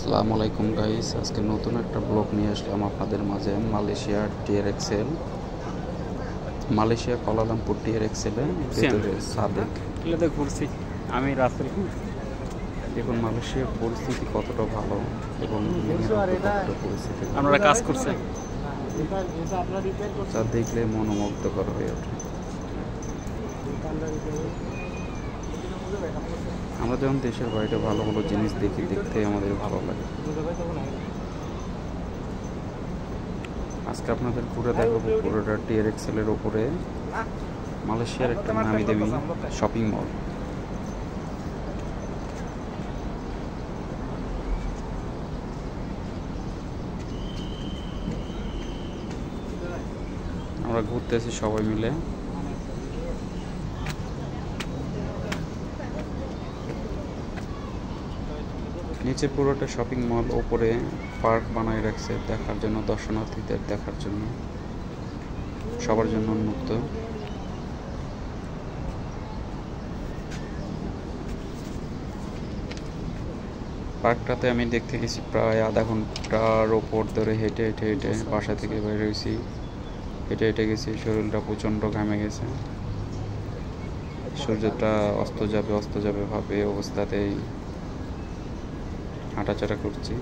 আসসালামু আলাইকুম গাইস, আজকে নতুন একটা ব্লগ নিয়ে আসলাম আপনাদের মাঝে। মালয়েশিয়ার টিআরএক্সএল, মালয়েশিয়া কুয়ালালামপুর টিআরএক্সএল এর ভিতরে সাদেক ঘুরছি আমি রাসেল। দেখুন মালয়েশিয়ার পরিস্থিতি কতটা ভালো এবং পরিস্থিতি আমরা কাজ করছি, যা দেখলে মনোমুগ্ধকর হয়ে ওঠে। আমরা যখন দেশের বাইরে ভালো ভালো জিনিস দেখি, দেখতে আমাদের ভালো লাগে। আজকে আপনাদের ঘুরে দেখাবো পুরোটা টিআরএক্সএল এর উপরে মালয়েশিয়ার একটা নামি দামি শপিং মল। আমরা ঘুরতেছি সবাই মিলে। নিচে পুরোটা শপিং মল, ওপরে পার্ক বানায় রাখছে দেখার জন্য, দর্শনার্থীদের দেখার জন্য, সবার জন্য উন্মুক্ত। পার্কটাতে আমি দেখতে গেছি প্রায় আধা ঘন্টার ওপর ধরে, হেঁটে হেঁটে হেঁটে বাসা থেকে বের হয়েছি, হেঁটে হেঁটে গেছি। শরীরটা প্রচণ্ড ঘামে গেছে। সূর্যটা অস্ত যাবে ভাবে অবস্থাতেই হাঁটাচলা করছি।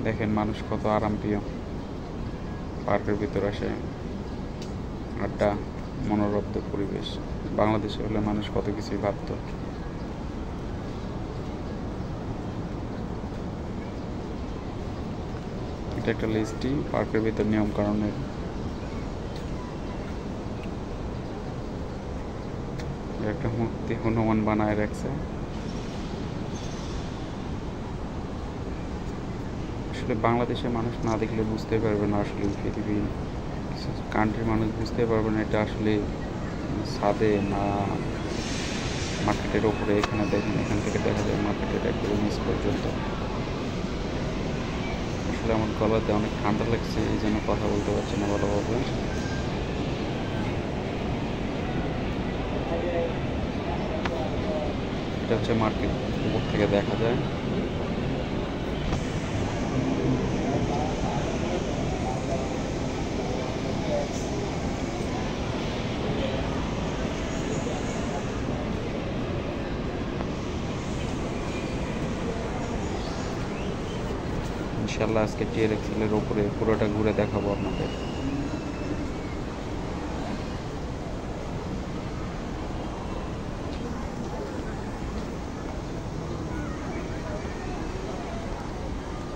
দেখেন মানুষ কত আরামপ্রিয়, পার্কের ভিতর আসে আড্ডা, মনোরব্ধ পরিবেশ। বাংলাদেশে হলে মানুষ কত কিছুই ভাবত। এটা একটা লিস্টই পার্কের ভিতর নিয়ম কারণের। একটা মূর্তি হনুমান বানায় রাখছে। আসলে বাংলাদেশের মানুষ না দেখলে বুঝতে পারবে না, আসলে পৃথিবীর কিছু কান্ট্রির মানুষ বুঝতে পারবে না এটা আসলে ছাদে না মার্কেটের ওপরে। এখানে দেখেন, এখান থেকে দেখা যায় মার্কেটের একদম নিচ পর্যন্ত। আসলে আমার গলাতে অনেক ঠান্ডা লাগছে, এই জন্য কথা বলতে পারছি না ভালোভাবে। এটা হচ্ছে মার্কেট, উপর থেকে দেখা যায়। ইনশাল্লাহ আজকে টিআরএক্সএল এর উপরে পুরোটা ঘুরে দেখাবো আপনাদের।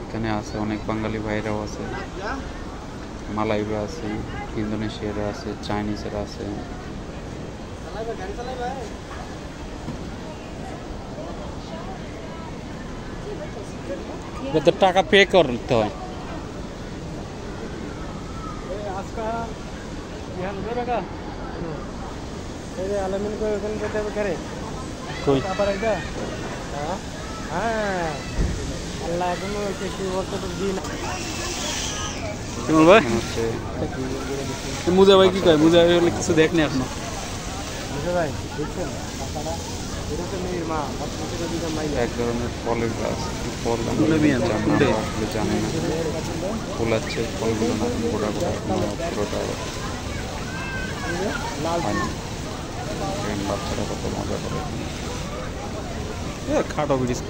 এখানে আছে অনেক বাঙালি ভাইরাও আছে, মালাইরা আছে, ইন্দোনেশিয়ারা আছে, চাইনিজেরা আছে। তো টাকা পে করতে হয়। মুজা ভাই কি কয়? মুজা ভাই কিছু দেখনি এখনো। এক ধরনের ফলের গাছ, ফল জানি না, ফুল আছে, ফলগুলো না গোড়া গোড়া পুরোটা হয় না। বাচ্চারা কত মজা করে। খাটো ব্রিজ।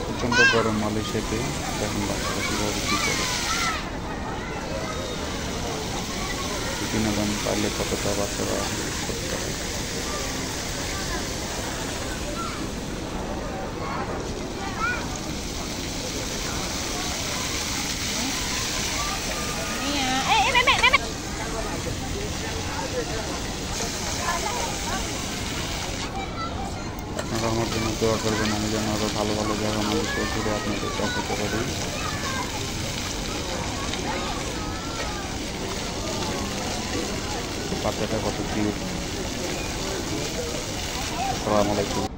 প্রচণ্ড গরম মালয়েশিয়াতে, দেখুন বাচ্চারা কীভাবে কী করে। বিনোদন পাইলে কতটা বাচ্চারা করতে পারে। আপনারা আমার জন্য দোয়া করবেন, আমি যেন আরও ভালো ভালো জায়গা মালয়েশিয়া ঘুরে আপনাদের দেখাতে পারি। বাচ্চাটা কত কিউট। আসসালামু আলাইকুম।